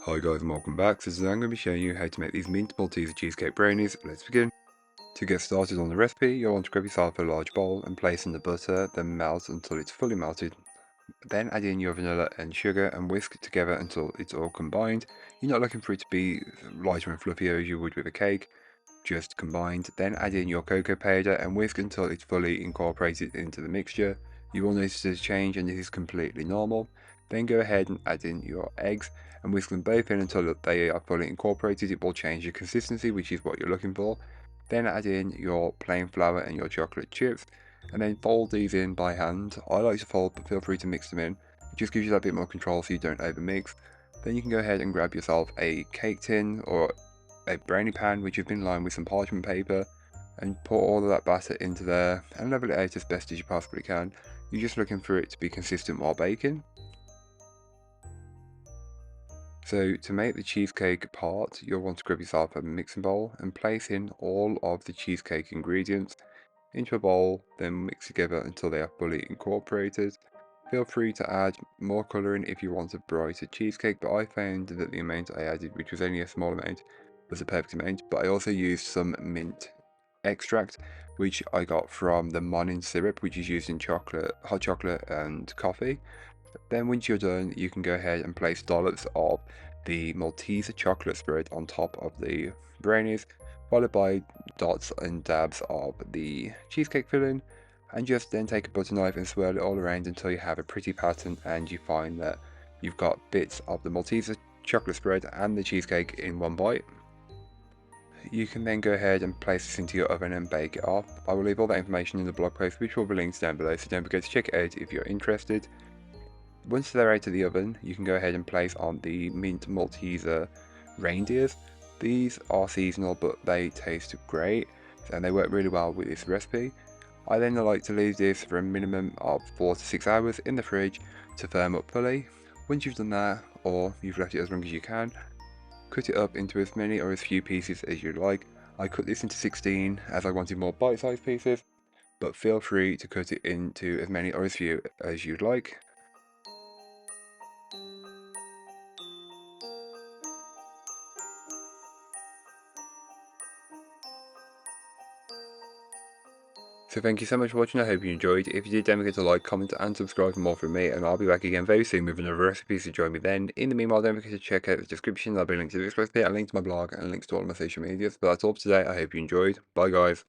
Hi guys and welcome back. So today I'm going to be showing you how to make these mint malteaser cheesecake brownies. Let's begin. To get started on the recipe, you'll want to grab yourself a large bowl and place in the butter, then melt until it's fully melted. Then add in your vanilla and sugar and whisk it together until it's all combined. You're not looking for it to be lighter and fluffier as you would with a cake, just combined. Then add in your cocoa powder and whisk until it's fully incorporated into the mixture. You will notice a change and this is completely normal. Then go ahead and add in your eggs and whisk them both in until they are fully incorporated. It will change the consistency, which is what you're looking for. Then add in your plain flour and your chocolate chips and then fold these in by hand. I like to fold, but feel free to mix them in. It just gives you that bit more control so you don't over mix. Then you can go ahead and grab yourself a cake tin or a brownie pan which has been lined with some parchment paper and put all of that batter into there and level it out as best as you possibly can. You're just looking for it to be consistent while baking. So to make the cheesecake part, you'll want to grab yourself a mixing bowl and place in all of the cheesecake ingredients into a bowl, then mix together until they are fully incorporated. Feel free to add more colouring if you want a brighter cheesecake, but I found that the amount I added, which was only a small amount, was a perfect amount. But I also used some mint extract, which I got from the morning syrup, which is used in chocolate, hot chocolate and coffee. Then once you're done, you can go ahead and place dollops of the Malteser chocolate spread on top of the brownies, followed by dots and dabs of the cheesecake filling, and just then take a butter knife and swirl it all around until you have a pretty pattern and you find that you've got bits of the Malteser chocolate spread and the cheesecake in one bite. You can then go ahead and place this into your oven and bake it off. I will leave all that information in the blog post, which will be linked down below, so don't forget to check it out if you're interested. Once they're out of the oven, you can go ahead and place on the mint Malteser reindeers. These are seasonal, but they taste great and they work really well with this recipe. I then like to leave this for a minimum of 4 to 6 hours in the fridge to firm up fully. Once you've done that, or you've left it as long as you can, cut it up into as many or as few pieces as you like. I cut this into 16 as I wanted more bite-sized pieces, but feel free to cut it into as many or as few as you'd like. So thank you so much for watching, I hope you enjoyed. If you did, don't forget to like, comment and subscribe for more from me, and I'll be back again very soon with another recipe, so join me then. In the meanwhile, don't forget to check out the description, there'll be a link to this recipe, a link to my blog, and links to all my social medias. But that's all for today, I hope you enjoyed. Bye guys.